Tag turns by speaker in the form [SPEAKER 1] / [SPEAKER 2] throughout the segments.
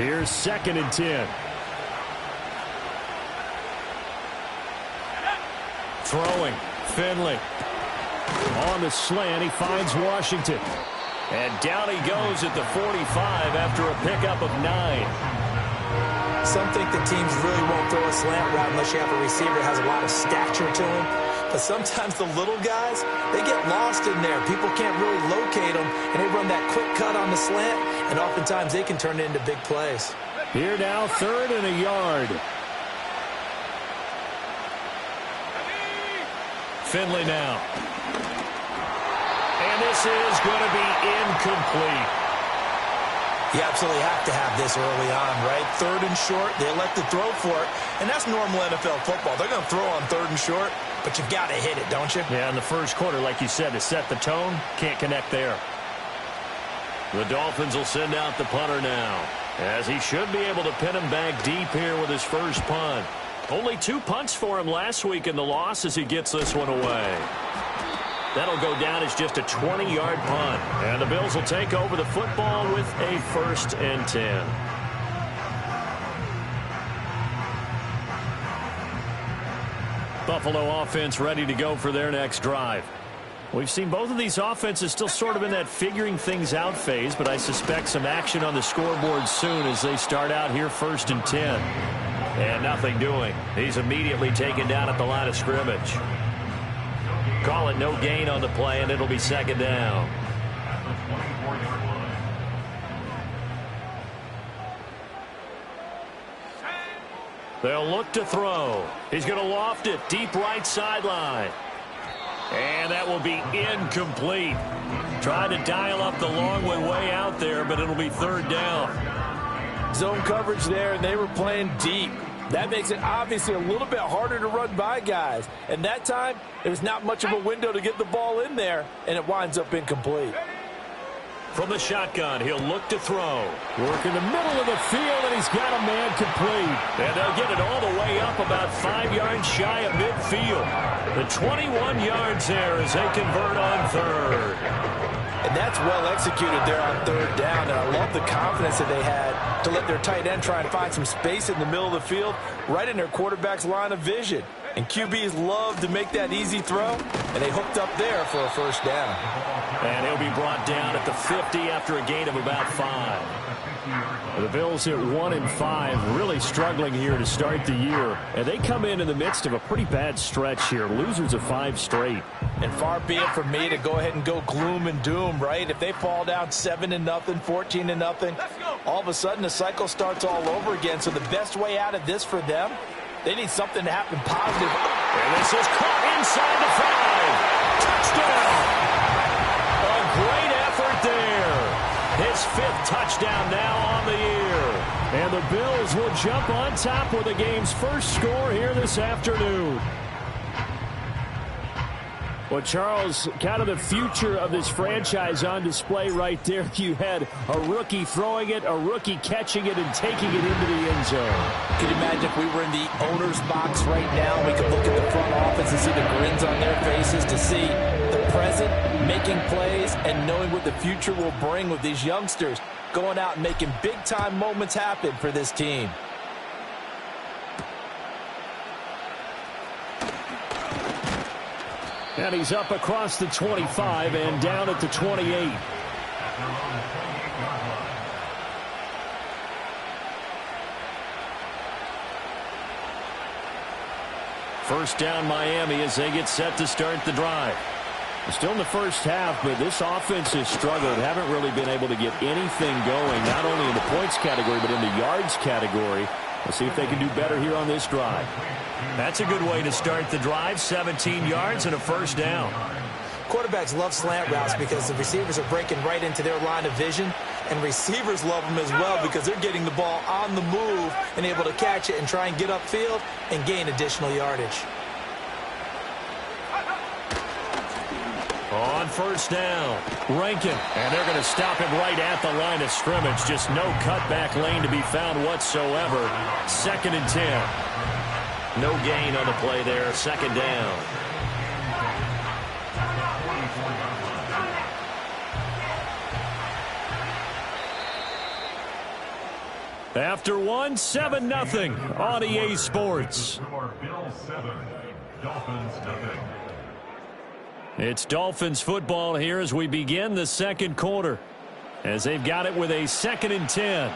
[SPEAKER 1] Here's 2nd and 10. Throwing. Finley. On the slant, he finds Washington. And down he goes at the 45 after a pickup of 9.
[SPEAKER 2] Some think that teams really won't throw a slant route unless you have a receiver that has a lot of stature to him. But sometimes the little guys, they get lost in there. People can't really locate them, and they run that quick cut on the slant, and oftentimes they can turn it into big plays.
[SPEAKER 1] Here now, 3rd and a yard. Finley now. And this is going to be incomplete.
[SPEAKER 2] You absolutely have to have this early on, right? 3rd and short, they elect to throw for it, and that's normal NFL football. They're going to throw on 3rd and short, but you've got to hit it, don't you?
[SPEAKER 1] Yeah, in the first quarter, like you said, to set the tone, can't connect there. The Dolphins will send out the punter now, as he should be able to pin him back deep here with his first punt. Only 2 punts for him last week in the loss as he gets this one away. That'll go down as just a 20-yard punt. And the Bills will take over the football with a 1st and 10. Buffalo offense ready to go for their next drive. We've seen both of these offenses still sort of in that figuring things out phase, but I suspect some action on the scoreboard soon as they start out here 1st and 10. And nothing doing. He's immediately taken down at the line of scrimmage. Call it no gain on the play, and it'll be 2nd down. They'll look to throw. He's going to loft it deep right sideline. And that will be incomplete. Tried to dial up the long way out there, but it'll be 3rd down.
[SPEAKER 3] Zone coverage there, and they were playing deep. That makes it obviously a little bit harder to run by guys. And that time, there's not much of a window to get the ball in there, and it winds up incomplete.
[SPEAKER 1] From the shotgun, he'll look to throw. Work in the middle of the field, and he's got a man complete. And they'll get it all the way up about 5 yards shy of midfield. The 21 yards there as they convert on 3rd.
[SPEAKER 3] And that's well executed there on 3rd down. And I love the confidence that they had to let their tight end try and find some space in the middle of the field, right in their quarterback's line of vision. And QBs love to make that easy throw, and they hooked up there for a 1st down.
[SPEAKER 1] And he'll be brought down at the 50 after a gain of about 5. The Bills at 1-5, really struggling here to start the year. And they come in the midst of a pretty bad stretch here. Losers of 5 straight.
[SPEAKER 3] And far be it from me to go ahead and go gloom and doom, right? If they fall down 7-0, 14-0, all of a sudden the cycle starts all over again. So the best way out of this for them, they need something to happen positive.
[SPEAKER 1] And this is caught inside the 5. Touchdown! A great effort there. His 5th touchdown now on the year. And the Bills will jump on top with the game's first score here this afternoon. Well, Charles, kind of the future of this franchise on display right there. You had a rookie throwing it, a rookie catching it, and taking it into the end zone.
[SPEAKER 3] Could you imagine if we were in the owner's box right now? We could look at the front office and see the grins on their faces, to see the present making plays and knowing what the future will bring with these youngsters going out and making big-time moments happen for this team.
[SPEAKER 1] And he's up across the 25 and down at the 28. First down Miami as they get set to start the drive. Still in the first half, but this offense has struggled. Haven't really been able to get anything going, not only in the points category, but in the yards category. We'll see if they can do better here on this drive. That's a good way to start the drive. 17 yards and a first down.
[SPEAKER 2] Quarterbacks love slant routes because the receivers are breaking right into their line of vision, and receivers love them as well because they're getting the ball on the move and able to catch it and try and get upfield and gain additional yardage.
[SPEAKER 1] On first down, Rankin, and they're going to stop him right at the line of scrimmage. Just no cutback lane to be found whatsoever. 2nd and 10. No gain on the play there. 2nd down. After one, 7-0 on EA Sports. It's Dolphins football here as we begin the second quarter, as they've got it with a 2nd and 10.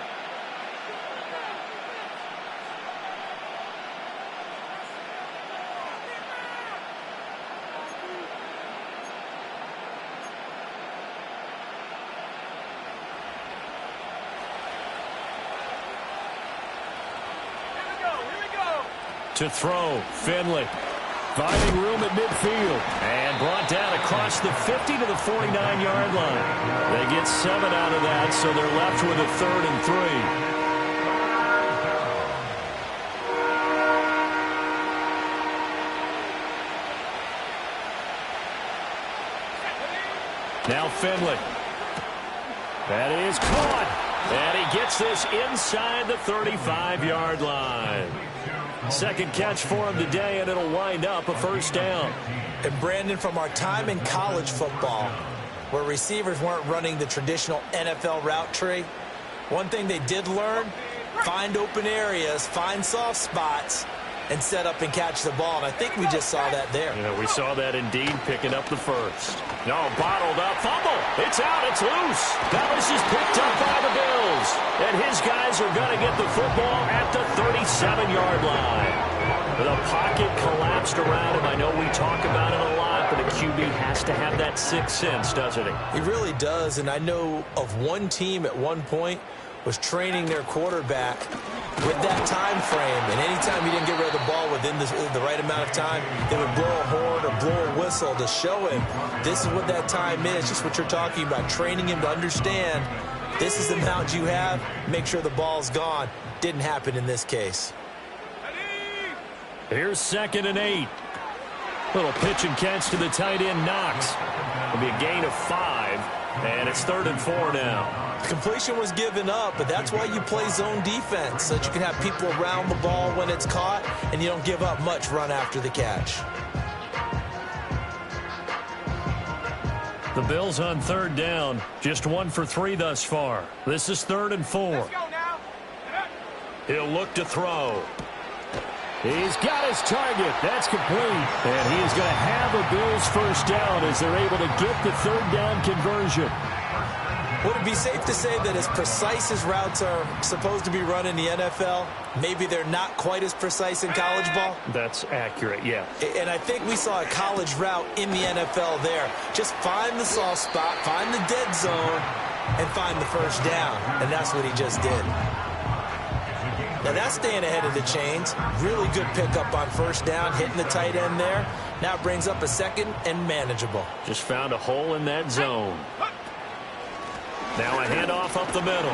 [SPEAKER 1] To throw, Finley. Finding room at midfield. And brought down across the 50 to the 49-yard line. They get 7 out of that, so they're left with a 3rd and 3. Now Finley. That is caught. And he gets this inside the 35-yard line. Second catch for him today, and it'll wind up a 1st down.
[SPEAKER 2] And Brandon, from our time in college football, where receivers weren't running the traditional NFL route tree, one thing they did learn, find open areas, find soft spots, and set up and catch the ball. And I think we just saw that there.
[SPEAKER 1] Yeah, we saw that indeed, picking up the 1st. No, bottled up, fumble. It's out, it's loose. Dallas is picked up by the Bills. And his guys are going to get the football at the 37-yard line. The pocket collapsed around him. I know we talk about it a lot, but a QB has to have that 6th sense, doesn't he?
[SPEAKER 2] He really does, and I know of one team at one point was training their quarterback with that time frame, and anytime he didn't get rid of the ball within the right amount of time, they would blow a horn or blow a whistle to show him this is what that time is, just what you're talking about, training him to understand this is the amount you have, make sure the ball's gone. Didn't happen in this case.
[SPEAKER 1] Here's 2nd and 8. Little pitch and catch to the tight end, Knox. It'll be a gain of 5, and it's 3rd and 4 now.
[SPEAKER 2] Completion was given up, but that's why you play zone defense, so that you can have people around the ball when it's caught, and you don't give up much run after the catch.
[SPEAKER 1] The Bills on 3rd down, just 1 for 3 thus far. This is 3rd and 4. He'll look to throw. He's got his target. That's complete. And he is going to have a Bills 1st down as they're able to get the 3rd down conversion.
[SPEAKER 2] Would it be safe to say that as precise as routes are supposed to be run in the NFL, maybe they're not quite as precise in college ball?
[SPEAKER 1] That's accurate, yeah.
[SPEAKER 2] And I think we saw a college route in the NFL there. Just find the soft spot, find the dead zone, and find the 1st down. And that's what he just did. Now that's staying ahead of the chains. Really good pickup on 1st down, hitting the tight end there. Now it brings up a 2nd and manageable.
[SPEAKER 1] Just found a hole in that zone. Now a handoff up the middle.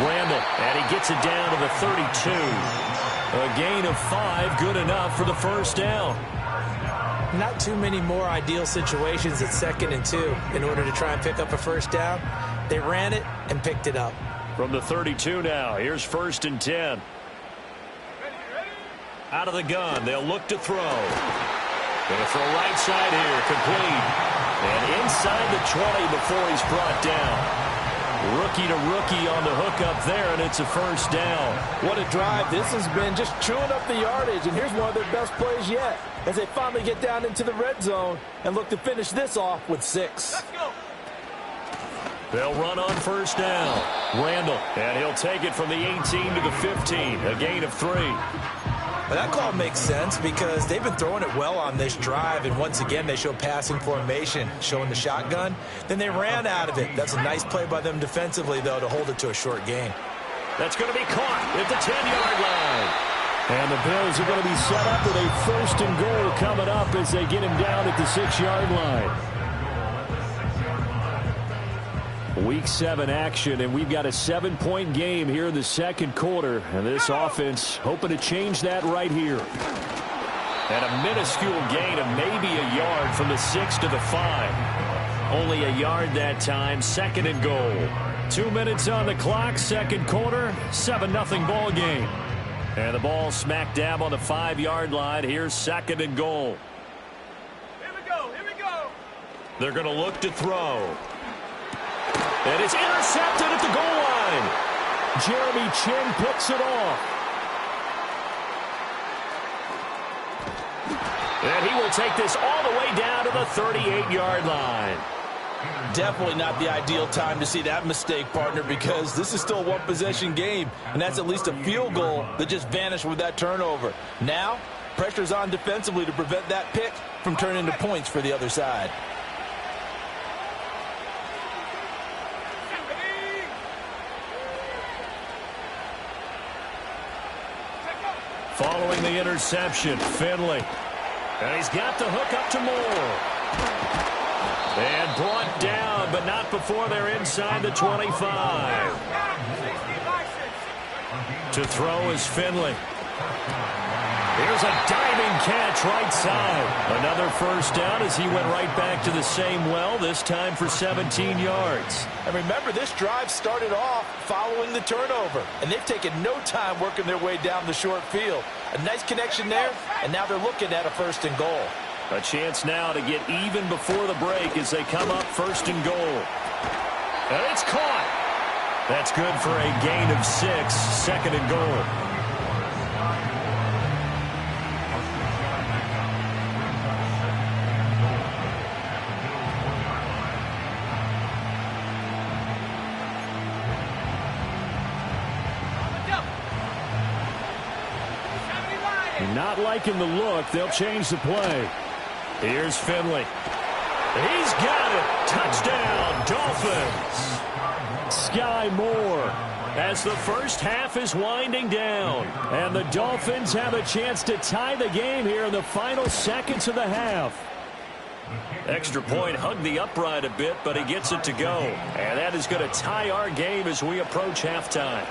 [SPEAKER 1] Randall, and he gets it down to the 32. A gain of 5, good enough for the 1st down.
[SPEAKER 2] Not too many more ideal situations at 2nd and 2 in order to try and pick up a 1st down. They ran it and picked it up.
[SPEAKER 1] From the 32 now, here's 1st and 10. Out of the gun, they'll look to throw. Going to throw right side here, complete. And inside the 20 before he's brought down. Rookie to rookie on the hookup there, and it's a 1st down.
[SPEAKER 3] What a drive this has been, just chewing up the yardage, and here's one of their best plays yet as they finally get down into the red zone and look to finish this off with 6.
[SPEAKER 2] Let's go.
[SPEAKER 1] They'll run on 1st down. Randall, and he'll take it from the 18 to the 15, a gain of 3.
[SPEAKER 2] Well, that call makes sense because they've been throwing it well on this drive, and once again they show passing formation, showing the shotgun. Then they ran out of it. That's a nice play by them defensively, though, to hold it to a short gain.
[SPEAKER 1] That's going to be caught at the 10-yard line. And the Bills are going to be set up with a 1st and goal coming up as they get him down at the 6-yard line. Week 7 action, and we've got a 7-point game here in the second quarter. And this offense hoping to change that right here. And a minuscule gain of maybe a yard from the 6 to the 5. Only a yard that time, 2nd and goal. 2 minutes on the clock, second quarter, 7-0 ball game. And the ball smack dab on the 5-yard line. Here's 2nd and goal.
[SPEAKER 2] Here we go, here we go.
[SPEAKER 1] They're going to look to throw. And it's intercepted at the goal line. Jeremy Chin picks it off. And he will take this all the way down to the 38-yard line.
[SPEAKER 3] Definitely not the ideal time to see that mistake, partner, because this is still a one-possession game, and that's at least a field goal that just vanished with that turnover. Now, pressure's on defensively to prevent that pick from turning into points for the other side.
[SPEAKER 1] Following the interception, Finley. And he's got the hook up to Moore. And brought down, but not before they're inside the 25. To throw is Finley. Here's a diving catch right side. Another first down as he went right back to the same well, this time for 17 yards.
[SPEAKER 3] And remember, this drive started off following the turnover, and they've taken no time working their way down the short field. A nice connection there, and now they're looking at a 1st and goal.
[SPEAKER 1] A chance now to get even before the break as they come up 1st and goal. And it's caught. That's good for a gain of 6, 2nd and goal. Not liking the look. They'll change the play. Here's Finley. He's got it. Touchdown, Dolphins. Sky Moore as the first half is winding down. And the Dolphins have a chance to tie the game here in the final seconds of the half. Extra point hugged the upright a bit, but he gets it to go. And that is going to tie our game as we approach halftime.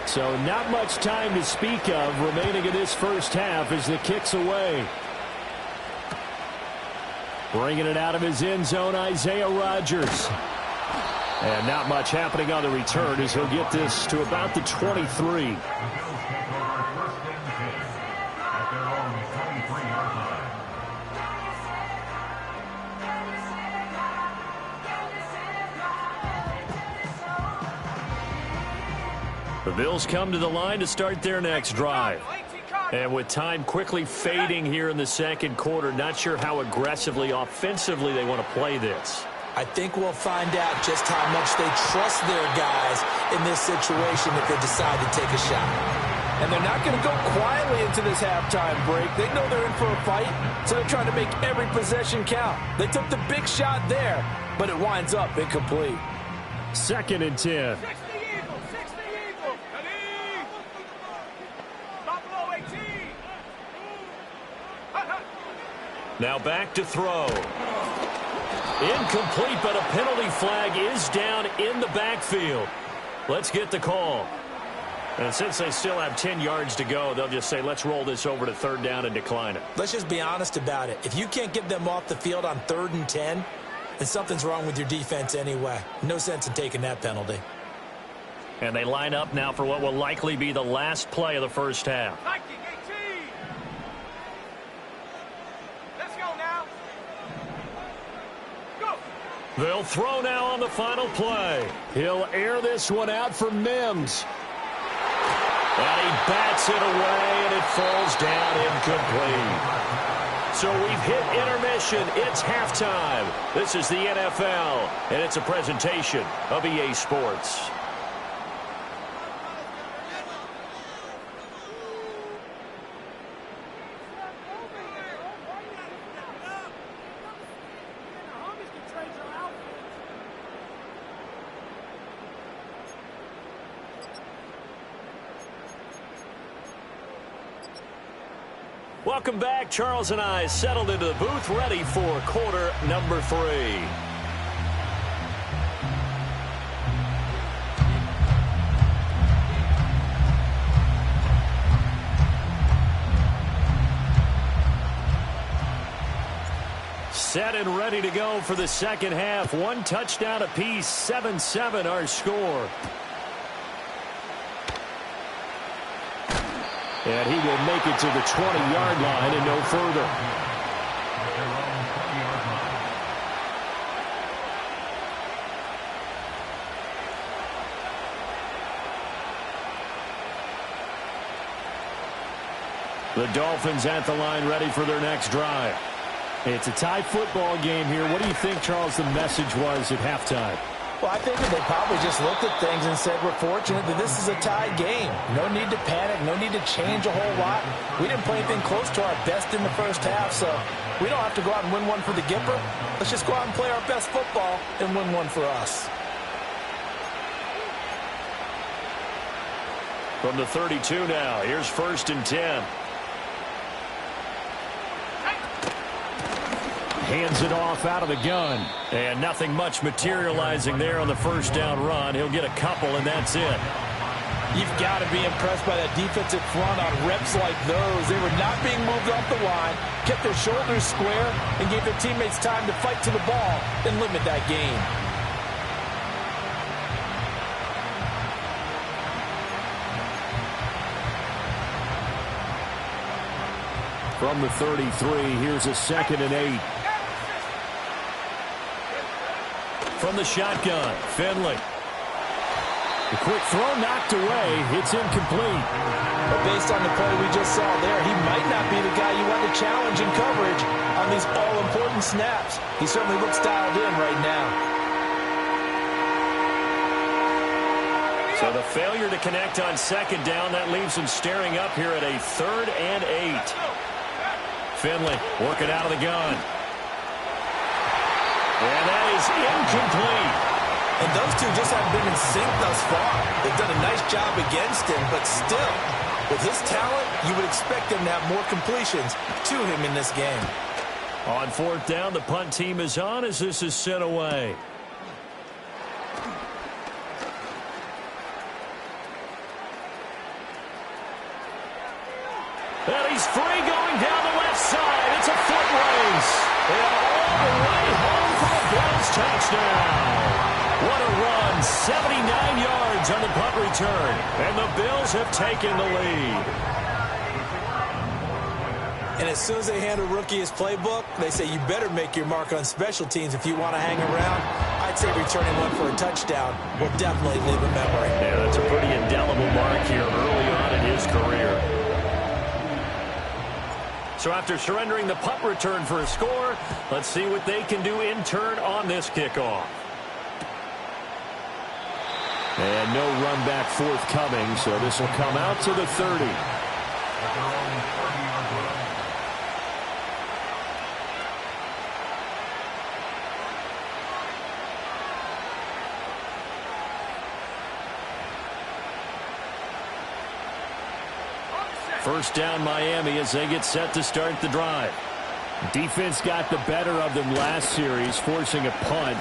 [SPEAKER 1] So not much time to speak of remaining in this first half as the kick's away. Bringing it out of his end zone, Isaiah Rodgers. And not much happening on the return as he'll get this to about the 23. The Bills come to the line to start their next drive. And with time quickly fading here in the second quarter, not sure how aggressively, offensively they want to play this.
[SPEAKER 2] I think we'll find out just how much they trust their guys in this situation if they decide to take a shot.
[SPEAKER 3] And they're not going to go quietly into this halftime break. They know they're in for a fight, so they're trying to make every possession count. They took the big shot there, but it winds up incomplete.
[SPEAKER 1] 2nd and 10. Now back to throw. Incomplete, but a penalty flag is down in the backfield. Let's get the call. And since they still have 10 yards to go, they'll just say, let's roll this over to 3rd down and decline it.
[SPEAKER 2] Let's just be honest about it. If you can't get them off the field on 3rd and 10, then something's wrong with your defense anyway. No sense in taking that penalty.
[SPEAKER 1] And they line up now for what will likely be the last play of the first half. They'll throw now on the final play. He'll air this one out for Mims. And he bats it away, and it falls down incomplete. So we've hit intermission. It's halftime. This is the NFL, and it's a presentation of EA Sports. Welcome back. Charles and I settled into the booth, ready for quarter number 3. Set and ready to go for the second half. 1 touchdown apiece, 7-7 our score. And he will make it to the 20-yard line and no further. The Dolphins at the line ready for their next drive.
[SPEAKER 4] It's a tie football game here. What do you think, Charles, the message was at halftime?
[SPEAKER 2] Well, I think that they probably just looked at things and said, we're fortunate that this is a tie game. No need to panic. No need to change a whole lot. We didn't play anything close to our best in the first half, so we don't have to go out and win one for the Gipper. Let's just go out and play our best football and win one for us.
[SPEAKER 1] From the 32 now, here's 1st and 10.
[SPEAKER 4] Hands it off out of the gun.
[SPEAKER 1] And nothing much materializing there on the first down run. He'll get a couple, and that's it.
[SPEAKER 2] You've got to be impressed by that defensive front on reps like those. They were not being moved off the line, kept their shoulders square, and gave their teammates time to fight to the ball and limit that gain.
[SPEAKER 4] From the 33, here's a 2nd and 8.
[SPEAKER 1] From the shotgun, Finley.
[SPEAKER 4] The quick throw knocked away. It's incomplete.
[SPEAKER 2] But based on the play we just saw there, he might not be the guy you want to challenge in coverage on these all-important snaps. He certainly looks dialed in right now.
[SPEAKER 1] So the failure to connect on 2nd down, that leaves him staring up here at a 3rd and 8. Finley working out of the gun. And that is incomplete.
[SPEAKER 2] And those two just haven't been in sync thus far. They've done a nice job against him, but still, with his talent, you would expect him to have more completions to him in this game.
[SPEAKER 1] On 4th down, the punt team is on as this is sent away. And he's free going down the left side. It's a foot race. And all the way home for a Browns touchdown. What a run. 79 yards on the punt return. And the Bills have taken the lead.
[SPEAKER 2] And as soon as they hand a rookie his playbook, they say you better make your mark on special teams if you want to hang around. I'd say returning one for a touchdown will definitely leave a memory.
[SPEAKER 1] Yeah, that's a pretty indelible mark here early on in his career. So after surrendering the punt return for a score, let's see what they can do in turn on this kickoff.
[SPEAKER 4] And no run back forthcoming, so this will come out to the 30.
[SPEAKER 1] First down Miami as they get set to start the drive.
[SPEAKER 4] Defense got the better of them last series, forcing a punt.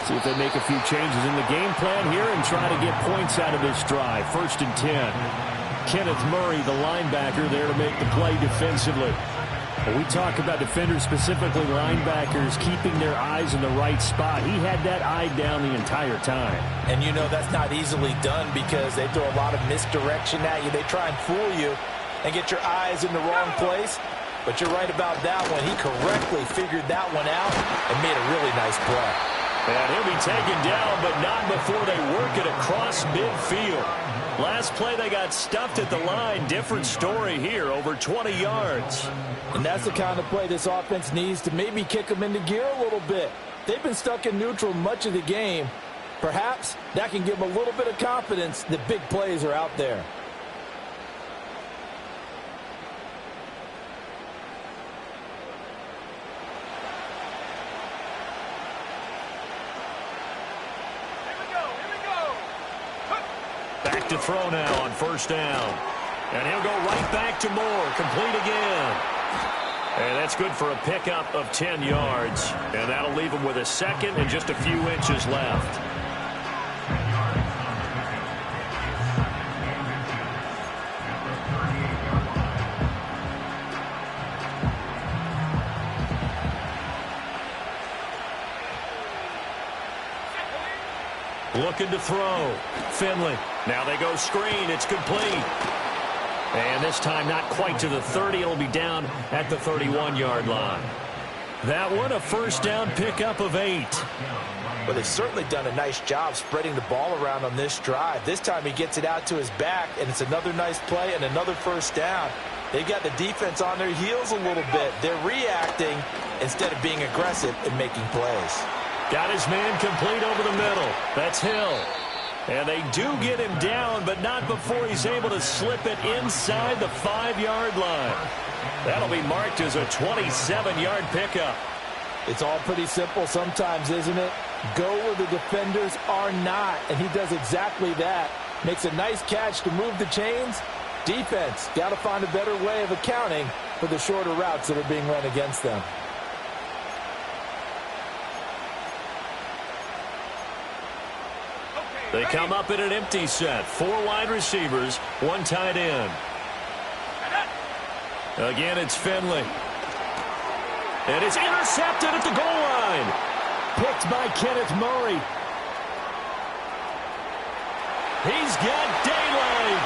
[SPEAKER 4] See if they make a few changes in the game plan here and try to get points out of this drive. 1st and 10. Kenneth Murray, the linebacker, there to make the play defensively. When we talk about defenders, specifically linebackers, keeping their eyes in the right spot. He had that eye down the entire time.
[SPEAKER 2] And you know that's not easily done because they throw a lot of misdirection at you. They try and fool you and get your eyes in the wrong place. But you're right about that one. He correctly figured that one out and made a really nice play.
[SPEAKER 1] And he'll be taken down, but not before they work it across midfield. Last play, they got stuffed at the line. Different story here, over 20 yards.
[SPEAKER 2] And that's the kind of play this offense needs to maybe kick them into gear a little bit. They've been stuck in neutral much of the game. Perhaps that can give them a little bit of confidence that big plays are out there.
[SPEAKER 1] Back to throw now on 1st down. And he'll go right back to Moore. Complete again. And that's good for a pickup of 10 yards. And that'll leave him with a 2nd and just a few inches left. Looking to throw. Finley. Now they go screen. It's complete. And this time not quite to the 30. It'll be down at the 31-yard line. That one a 1st down pickup of 8.
[SPEAKER 2] But they've certainly done a nice job spreading the ball around on this drive. This time he gets it out to his back, and it's another nice play and another 1st down.
[SPEAKER 3] They got the defense on their heels a little bit. They're reacting instead of being aggressive and making plays.
[SPEAKER 1] Got his man complete over the middle. That's Hill. And they do get him down, but not before he's able to slip it inside the 5-yard line. That'll be marked as a 27-yard pickup.
[SPEAKER 3] It's all pretty simple sometimes, isn't it? Go where the defenders are not, and he does exactly that. Makes a nice catch to move the chains. Defense, got to find a better way of accounting for the shorter routes that are being run against them.
[SPEAKER 1] They come up in an empty set. 4 wide receivers, 1 tight end. Again, it's Finley. And it's intercepted at the goal line.
[SPEAKER 4] Picked by Kenneth Murray.
[SPEAKER 1] He's got daylight.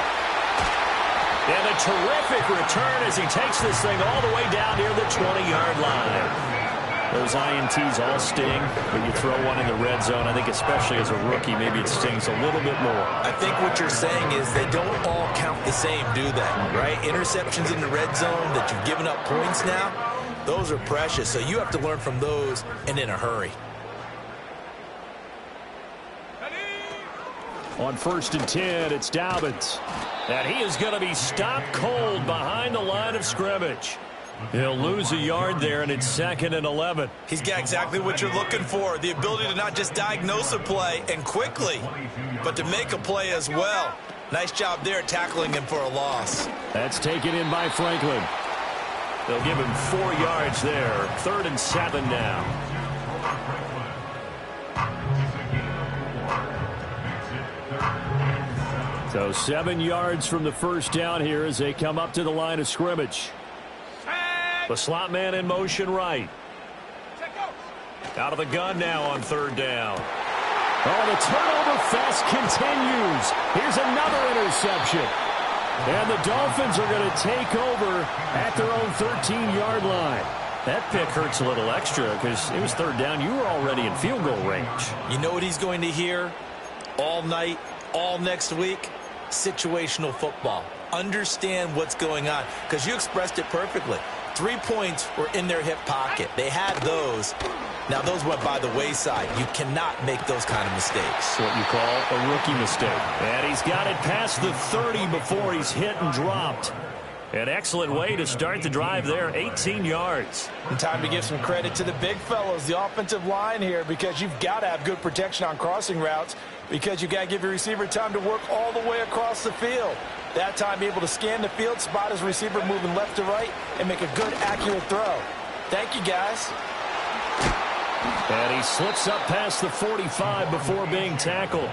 [SPEAKER 1] And a terrific return as he takes this thing all the way down near the 20-yard line. Those INTs all sting, but you throw one in the red zone. I think especially as a rookie, maybe it stings a little bit more.
[SPEAKER 2] I think what you're saying is they don't all count the same, do they? Right? Interceptions in the red zone that you've given up points now, those are precious. So you have to learn from those and in a hurry.
[SPEAKER 4] On 1st and 10, it's Dobbins.
[SPEAKER 1] And he is going to be stopped cold behind the line of scrimmage. He'll lose a yard there, and it's 2nd and 11.
[SPEAKER 2] He's got exactly what you're looking for, the ability to not just diagnose a play and quickly, but to make a play as well. Nice job there tackling him for a loss.
[SPEAKER 4] That's taken in by Franklin.
[SPEAKER 1] They'll give him 4 yards there. 3rd and 7 now.
[SPEAKER 4] So 7 yards from the first down here as they come up to the line of scrimmage.
[SPEAKER 1] The slot man in motion right. Out of the gun now on 3rd down.
[SPEAKER 4] Oh, the turnover fest continues. Here's another interception. And the Dolphins are going to take over at their own 13-yard line.
[SPEAKER 1] That pick hurts a little extra because it was 3rd down. You were already in field goal range.
[SPEAKER 2] You know what he's going to hear all night, all next week? Situational football. Understand what's going on because you expressed it perfectly. 3 points were in their hip pocket. They had those. Now, those went by the wayside. You cannot make those kind of mistakes.
[SPEAKER 1] What you call a rookie mistake. And he's got it past the 30 before he's hit and dropped. An excellent way to start the drive there, 18 yards.
[SPEAKER 3] And time to give some credit to the big fellows, the offensive line here, because you've got to have good protection on crossing routes because you've got to give your receiver time to work all the way across the field. That time, be able to scan the field, spot his receiver moving left to right, and make a good, accurate throw. Thank you, guys.
[SPEAKER 1] And he slips up past the 45 before being tackled.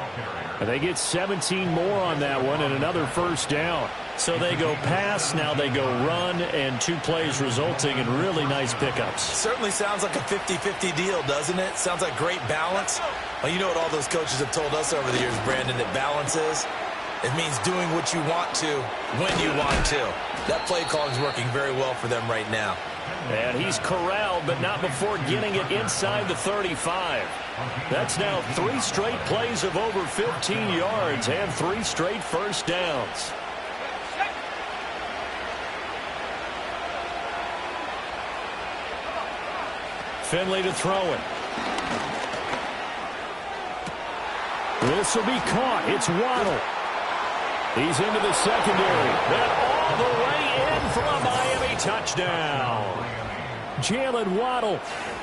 [SPEAKER 4] And they get 17 more on that one and another first down.
[SPEAKER 1] So they go pass, now they go run, and 2 plays resulting in really nice pickups.
[SPEAKER 2] Certainly sounds like a 50-50 deal, doesn't it? Sounds like great balance. Well, you know what all those coaches have told us over the years, Brandon, that balance is? It means doing what you want to when you want to. That play calling is working very well for them right now.
[SPEAKER 1] And he's corralled, but not before getting it inside the 35. That's now 3 straight plays of over 15 yards and 3 straight first downs. Finley to throw it.
[SPEAKER 4] This will be caught. It's Waddle. He's into the secondary.
[SPEAKER 1] And all the way in for a Miami touchdown.
[SPEAKER 4] Jalen Waddle.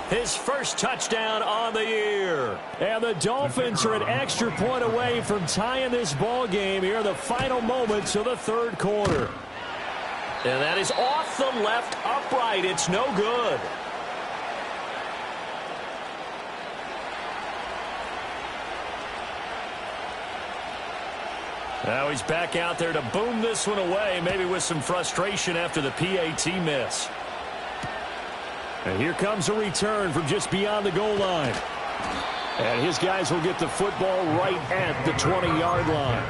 [SPEAKER 1] His first touchdown on the year.
[SPEAKER 4] And the Dolphins are an extra point away from tying this ball game here in the final moments of the 3rd quarter.
[SPEAKER 1] And that is off the left upright. It's no good. Now he's back out there to boom this one away, maybe with some frustration after the PAT miss.
[SPEAKER 4] And here comes a return from just beyond the goal line. And his guys will get the football right at the 20-yard line.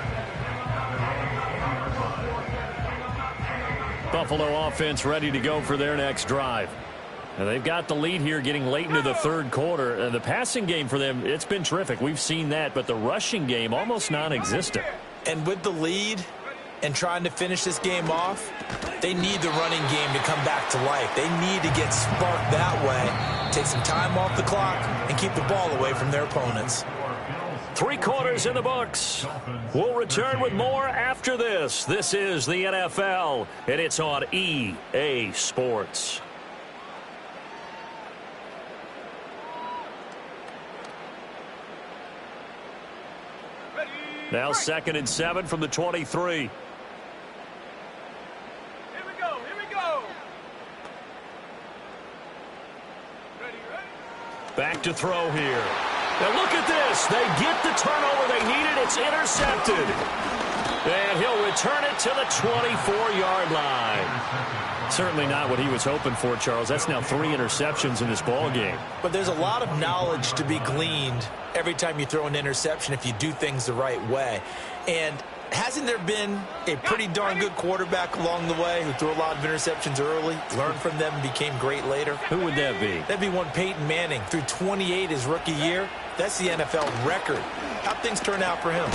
[SPEAKER 1] Buffalo offense ready to go for their next drive. And they've got the lead here getting late into the 3rd quarter. The passing game for them, it's been terrific. We've seen that, but the rushing game almost non-existent.
[SPEAKER 2] And with the lead, and trying to finish this game off, they need the running game to come back to life. They need to get sparked that way, take some time off the clock, and keep the ball away from their opponents.
[SPEAKER 1] 3 quarters in the books. We'll return with more after this. This is the NFL, and it's on EA Sports. Now 2nd and 7 from the 23. Back to throw here. And look at this. They get the turnover they needed. It's intercepted. And he'll return it to the 24-yard line. Certainly not what he was hoping for, Charles. That's now 3 interceptions in this ball game.
[SPEAKER 2] But there's a lot of knowledge to be gleaned every time you throw an interception if you do things the right way. And hasn't there been a pretty darn good quarterback along the way who threw a lot of interceptions early, learned from them, and became great later?
[SPEAKER 1] Who would that be?
[SPEAKER 2] That'd be one Peyton Manning. Threw 28 his rookie year. That's the NFL record. How'd things turn out for him?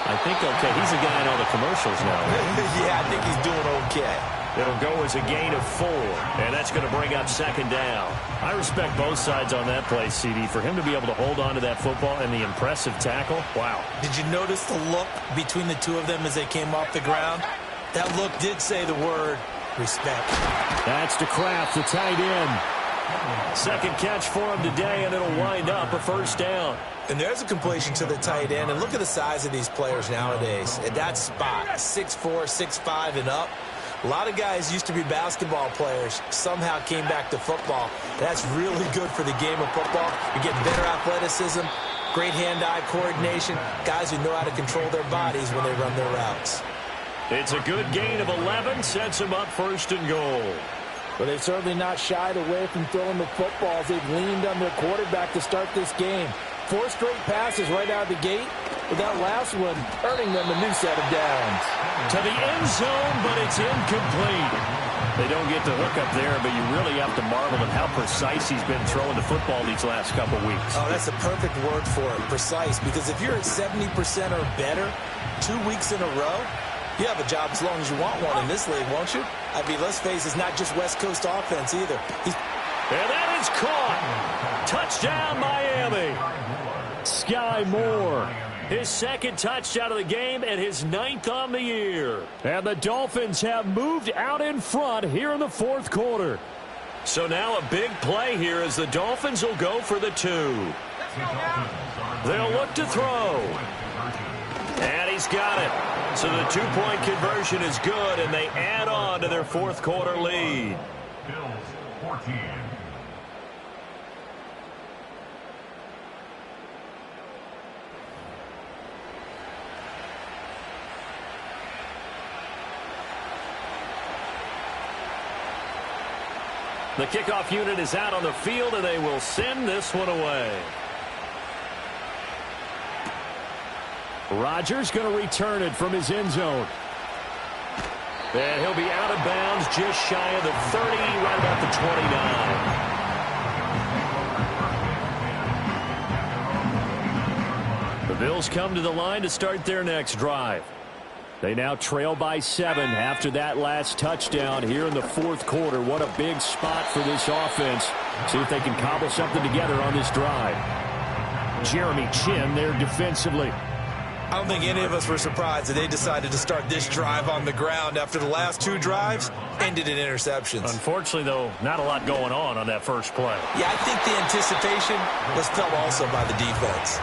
[SPEAKER 1] I think okay. He's a guy in all the commercials now.
[SPEAKER 2] Yeah, I think he's doing okay.
[SPEAKER 1] It'll go as a gain of 4, and that's going to bring up 2nd down. I respect both sides on that play, CD. For him to be able to hold on to that football and the impressive tackle, wow.
[SPEAKER 2] Did you notice the look between the two of them as they came off the ground? That look did say the word respect.
[SPEAKER 4] That's to Kraft, the tight end.
[SPEAKER 1] 2nd catch for him today, and it'll wind up a 1st down.
[SPEAKER 2] And there's a completion to the tight end. And look at the size of these players nowadays. At that spot, 6'4", 6'5", and up. A lot of guys used to be basketball players, somehow came back to football. That's really good for the game of football. You're getting better athleticism, great hand-eye coordination, guys who know how to control their bodies when they run their routes.
[SPEAKER 1] It's a good gain of 11, sets him up 1st and goal.
[SPEAKER 3] But they've certainly not shied away from throwing the footballs. They've leaned on their quarterback to start this game. 4 straight passes right out of the gate, with that last one earning them a new set of downs.
[SPEAKER 1] To the end zone, but it's incomplete. They don't get the hook up there, but you really have to marvel at how precise he's been throwing the football these last couple weeks.
[SPEAKER 2] Oh, that's the perfect word for it, precise, because if you're at 70% or better 2 weeks in a row, you have a job as long as you want one in this league, won't you? I mean, let's face it, it's not just West Coast offense either.
[SPEAKER 1] And that is caught. Touchdown, Miami.
[SPEAKER 4] Sky Moore.
[SPEAKER 1] His 2nd touchdown of the game and his 9th on the year.
[SPEAKER 4] And the Dolphins have moved out in front here in the 4th quarter.
[SPEAKER 1] So now a big play here as the Dolphins will go for the 2. They'll look to throw. And he's got it. So the 2-point conversion is good, and they add on to their 4th quarter lead.
[SPEAKER 5] Bills 14.
[SPEAKER 1] The kickoff unit is out on the field, and they will send this one away.
[SPEAKER 4] Rodgers going to return it from his end zone.
[SPEAKER 1] And he'll be out of bounds just shy of the 30, right about the 29. The Bills come to the line to start their next drive.
[SPEAKER 4] They now trail by 7 after that last touchdown here in the 4th quarter. What a big spot for this offense. See if they can cobble something together on this drive. Jeremy Chin there defensively.
[SPEAKER 2] I don't think any of us were surprised that they decided to start this drive on the ground after the last 2 drives ended in interceptions.
[SPEAKER 1] Unfortunately, though, not a lot going on that first play.
[SPEAKER 2] Yeah, I think the anticipation was felt also by the defense.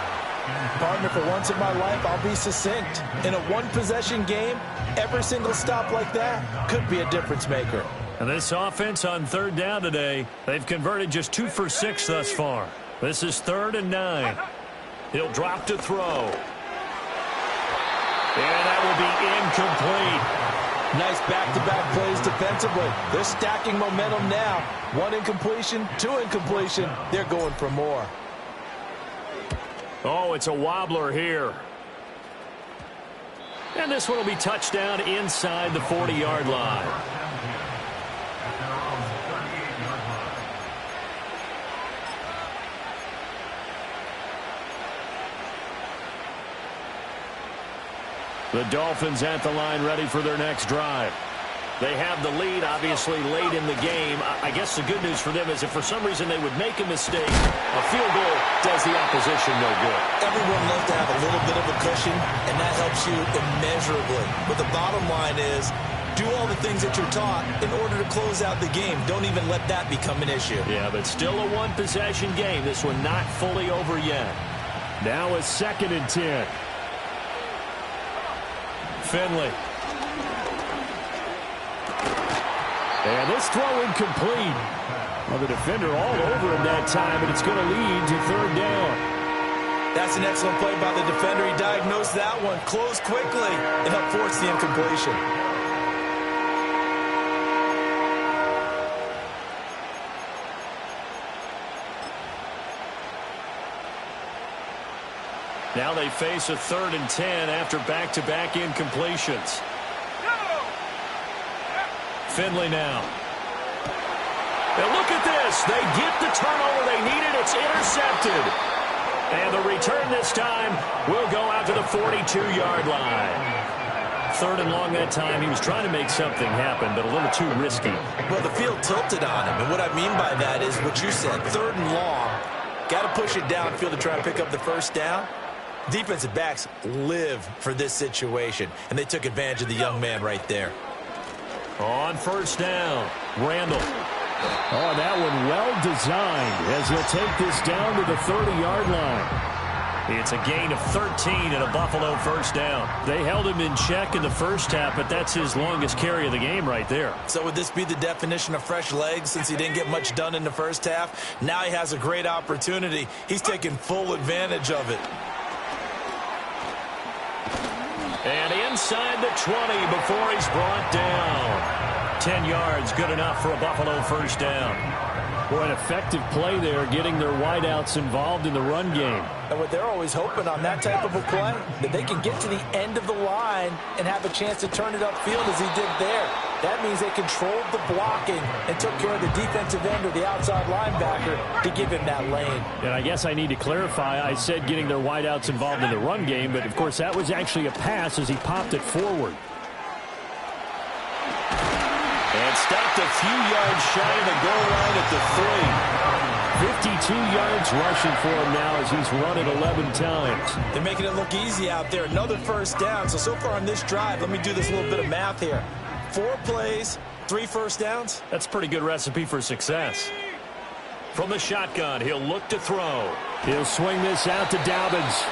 [SPEAKER 3] Partner, for once in my life, I'll be succinct. In a one-possession game, every single stop like that could be a difference maker.
[SPEAKER 1] And this offense on 3rd down today, they've converted just 2 for 6 thus far. This is 3rd and 9. He'll drop to throw. And that will be incomplete.
[SPEAKER 3] Nice back-to-back plays defensively. They're stacking momentum now. 1 incompletion, 2 incompletion. They're going for more.
[SPEAKER 1] Oh, it's a wobbler here. And this one will be touchdown inside the 40-yard line. The Dolphins at the line ready for their next drive. They have the lead, obviously, late in the game. I guess the good news for them is if for some reason they would make a mistake, a field goal does the opposition no good.
[SPEAKER 2] Everyone loves to have a little bit of a cushion, and that helps you immeasurably. But the bottom line is, do all the things that you're taught in order to close out the game. Don't even let that become an issue.
[SPEAKER 1] Yeah, but still a one-possession game. This one not fully over yet.
[SPEAKER 4] Now a 2nd and 10.
[SPEAKER 1] Finley.
[SPEAKER 4] And this throw incomplete. Well, the defender all over him that time, and it's going to lead to 3rd down.
[SPEAKER 2] That's an excellent play by the defender. He diagnosed that one, closed quickly, and helped force the incompletion.
[SPEAKER 1] Now they face a 3rd and 10 after back-to-back incompletions. Finley now. And look at this. They get the turnover they needed. It's intercepted. And the return this time will go out to the 42-yard line. 3rd and long that time. He was trying to make something happen, but a little too risky.
[SPEAKER 2] Well, the field tilted on him. And what I mean by that is what you said. 3rd and long. Got to push it downfield to try to pick up the first down. Defensive backs live for this situation, and they took advantage of the young man right there.
[SPEAKER 1] On 1st down, Randall.
[SPEAKER 4] Oh, that one well designed as he'll take this down to the 30-yard line.
[SPEAKER 1] It's a gain of 13 and a Buffalo 1st down.
[SPEAKER 4] They held him in check in the first half, but that's his longest carry of the game right there.
[SPEAKER 2] So would this be the definition of fresh legs since he didn't get much done in the first half? Now he has a great opportunity. He's taking full advantage of it.
[SPEAKER 1] And inside the 20 before he's brought down. 10 yards, good enough for a Buffalo 1st down.
[SPEAKER 4] Boy, an effective play there, getting their wideouts involved in the run game.
[SPEAKER 3] And what they're always hoping on that type of a play, that they can get to the end of the line and have a chance to turn it upfield as he did there. That means they controlled the blocking and took care of the defensive end or the outside linebacker to give him that lane.
[SPEAKER 4] And I guess I need to clarify, I said getting their wideouts involved in the run game, but of course that was actually a pass as he popped it forward.
[SPEAKER 1] And stopped a few yards shy of the goal line at the 3.
[SPEAKER 4] 52 yards rushing for him now as he's run it 11 times.
[SPEAKER 2] They're making it look easy out there. Another 1st down. So far on this drive, let me do this little bit of math here. 4 plays, 3 1st downs.
[SPEAKER 1] That's a pretty good recipe for success. From the shotgun, he'll look to throw.
[SPEAKER 4] He'll swing this out to Dobbins.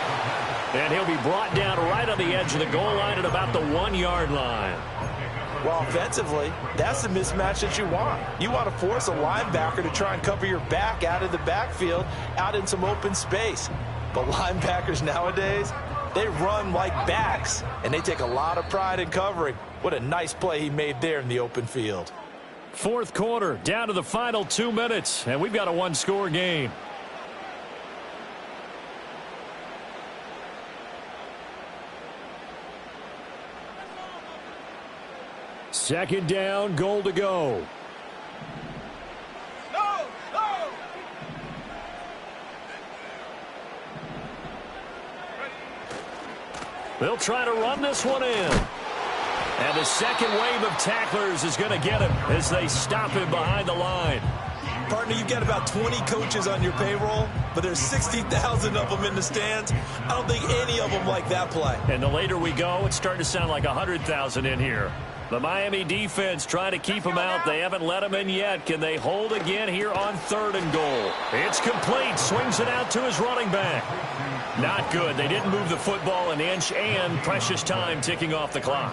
[SPEAKER 1] And he'll be brought down right on the edge of the goal line at about the 1-yard line.
[SPEAKER 3] Well, offensively, that's the mismatch that you want. You want to force a linebacker to try and cover your back out of the backfield, out in some open space. But linebackers nowadays, they run like backs, and they take a lot of pride in covering. What a nice play he made there in the open field.
[SPEAKER 4] 4th quarter, down to the final 2 minutes, and we've got a 1-score game. Second down, goal to go.
[SPEAKER 1] They'll try to run this one in. And the second wave of tacklers is going to get him as they stop him behind the line.
[SPEAKER 2] Partner, you've got about 20 coaches on your payroll, but there's 60,000 of them in the stands. I don't think any of them like that play.
[SPEAKER 1] And the later we go, it's starting to sound like 100,000 in here. The Miami defense trying to keep him out. They haven't let him in yet. Can they hold again here on 3rd and goal? It's complete. Swings it out to his running back. Not good. They didn't move the football an inch, and precious time ticking off the clock.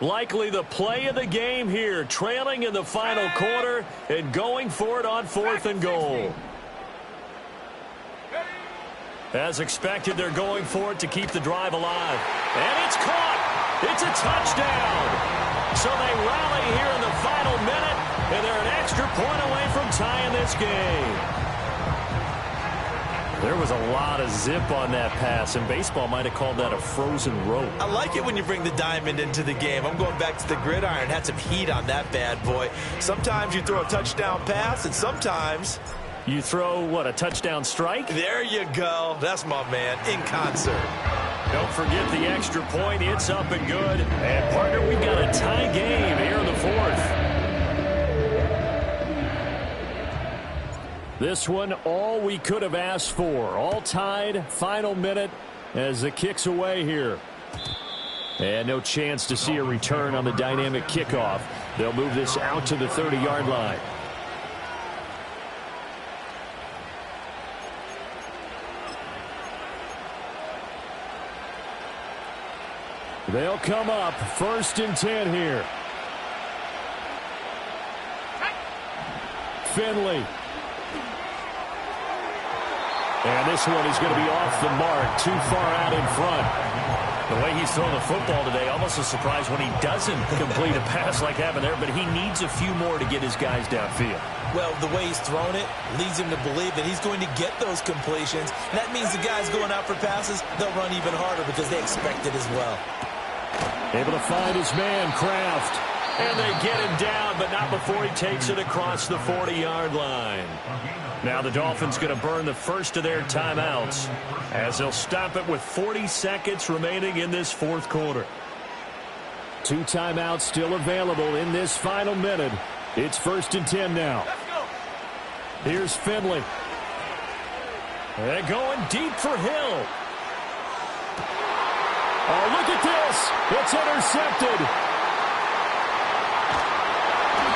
[SPEAKER 1] Likely the play of the game here, trailing in the final quarter and going for it on 4th and goal. As expected, they're going for it to keep the drive alive. And it's caught. It's a touchdown. So they rally here in the final minute, and they're an extra point away from tying this game. There was a lot of zip on that pass, and baseball might have called that a frozen rope.
[SPEAKER 2] I like it when you bring the diamond into the game. I'm going back to the gridiron. Had some heat on that bad boy. Sometimes you throw a touchdown pass, and sometimes
[SPEAKER 1] you throw, what, a touchdown strike?
[SPEAKER 2] There you go. That's my man, in concert.
[SPEAKER 1] Don't forget the extra point. It's up and good. And, partner, we've got a tie game here in the fourth. This one, all we could have asked for. All tied, final minute as the kick's away here. And no chance to see a return on the dynamic kickoff. They'll move this out to the 30-yard line. They'll come up 1st and 10 here. Finley. And this one is going to be off the mark, too far out in front. The way he's throwing the football today, almost a surprise when he doesn't complete a pass like having there, but he needs a few more to get his guys downfield.
[SPEAKER 2] Well, the way he's thrown it leads him to believe that he's going to get those completions. And that means the guys going out for passes, they'll run even harder because they expect it as well.
[SPEAKER 4] Able to find his man, Kraft.
[SPEAKER 1] And they get him down, but not before he takes it across the 40-yard line. Now the Dolphins going to burn the first of their timeouts as they'll stop it with 40 seconds remaining in this fourth quarter.
[SPEAKER 4] 2 timeouts still available in this final minute. It's 1st and 10 now. Here's Finley.
[SPEAKER 1] They're going deep for Hill.
[SPEAKER 4] Oh, look at this. It's intercepted.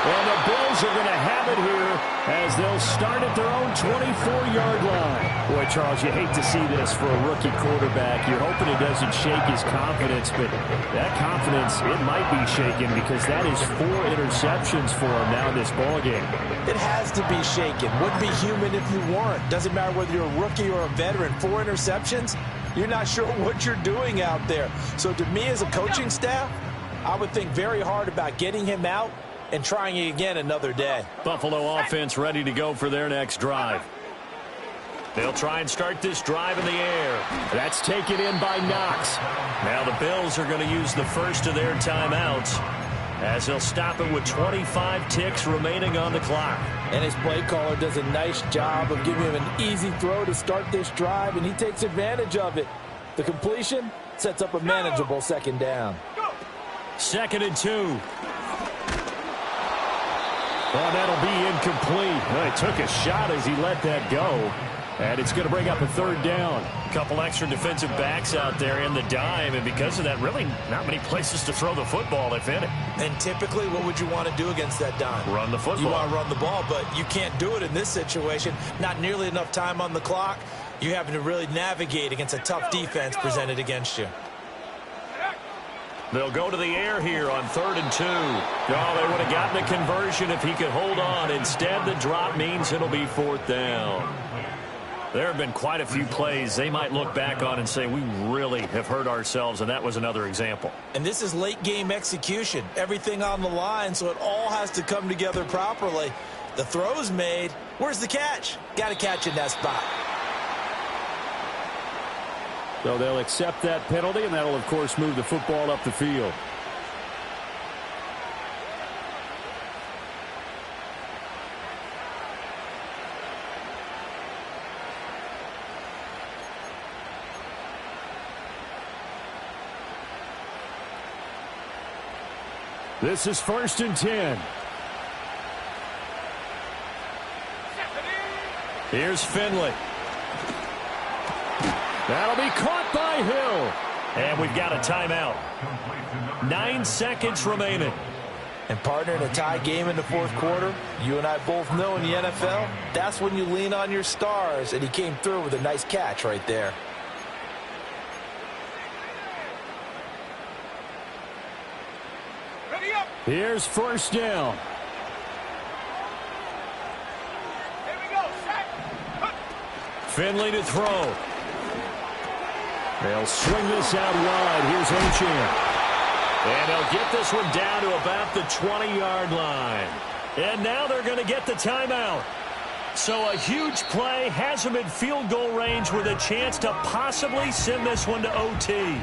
[SPEAKER 4] And the Bills are going to have it here as they'll start at their own 24-yard line.
[SPEAKER 1] Boy, Charles, you hate to see this for a rookie quarterback. You're hoping it doesn't shake his confidence, but that confidence, it might be shaken because that is 4 interceptions for him now in this ballgame.
[SPEAKER 2] It has to be shaken. Wouldn't be human if you weren't. Doesn't matter whether you're a rookie or a veteran. 4 interceptions, you're not sure what you're doing out there. So to me as a coaching staff, I would think very hard about getting him out and trying it again another day.
[SPEAKER 1] Buffalo offense ready to go for their next drive. They'll try and start this drive in the air.
[SPEAKER 4] That's taken in by Knox.
[SPEAKER 1] Now the Bills are going to use the first of their timeouts as they'll stop it with 25 ticks remaining on the clock.
[SPEAKER 2] And his play caller does a nice job of giving him an easy throw to start this drive, and he takes advantage of it. The completion sets up a manageable 2nd down.
[SPEAKER 1] 2nd and 2.
[SPEAKER 4] Oh, that'll be incomplete. Well, he took a shot as he let that go. And it's going to bring up a 3rd down.
[SPEAKER 1] A couple extra defensive backs out there in the dime, and because of that, really not many places to throw the football, if any.
[SPEAKER 2] And typically, what would you want to do against that dime?
[SPEAKER 1] Run the football.
[SPEAKER 2] You want to run the ball, but you can't do it in this situation. Not nearly enough time on the clock. You're having to really navigate against a tough defense presented against you.
[SPEAKER 1] They'll go to the air here on 3rd and 2. Oh, they would have gotten the conversion if he could hold on. Instead, the drop means it'll be 4th down. There have been quite a few plays they might look back on and say, we really have hurt ourselves, and that was another example.
[SPEAKER 2] And this is late-game execution. Everything on the line, so it all has to come together properly. The throw's made. Where's the catch? Got to catch in that spot.
[SPEAKER 4] So they'll accept that penalty, and that'll, of course, move the football up the field. This is 1st and 10.
[SPEAKER 1] Here's Finley.
[SPEAKER 4] That'll be caught by Hill.
[SPEAKER 1] And we've got a timeout. 9 seconds remaining.
[SPEAKER 2] And, partner, in a tie game in the fourth quarter, you and I both know in the NFL, that's when you lean on your stars, and he came through with a nice catch right there.
[SPEAKER 4] Here's 1st down.
[SPEAKER 1] Finley to throw.
[SPEAKER 4] They'll swing this out wide. Here's Achane.
[SPEAKER 1] And they'll get this one down to about the 20-yard line. And now they're going to get the timeout. So a huge play has him in field goal range with a chance to possibly send this one to OT.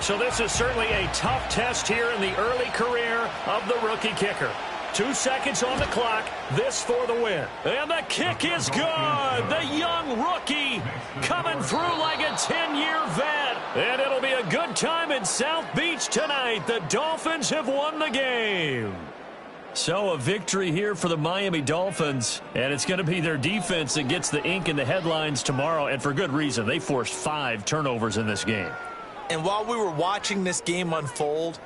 [SPEAKER 1] So this is certainly a tough test here in the early career of the rookie kicker. 2 seconds on the clock. This for the win. And the kick is good. The young rookie coming through like a 10-year vet. And it'll be a good time in South Beach tonight. The Dolphins have won the game. So a victory here for the Miami Dolphins, and it's going to be their defense that gets the ink in the headlines tomorrow, and for good reason. They forced 5 turnovers in this game.
[SPEAKER 2] And while we were watching this game unfold,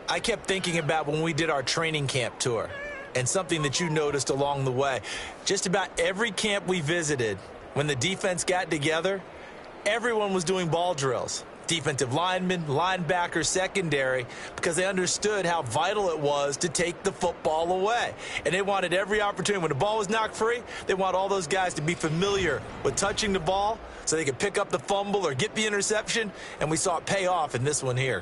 [SPEAKER 2] I kept thinking about when we did our training camp tour and something that you noticed along the way. Just about every camp we visited, when the defense got together, everyone was doing ball drills. Defensive linemen, linebackers, secondary, because they understood how vital it was to take the football away. And they wanted every opportunity. When the ball was knocked free, they want all those guys to be familiar with touching the ball so they could pick up the fumble or get the interception, and we saw it pay off in this one here.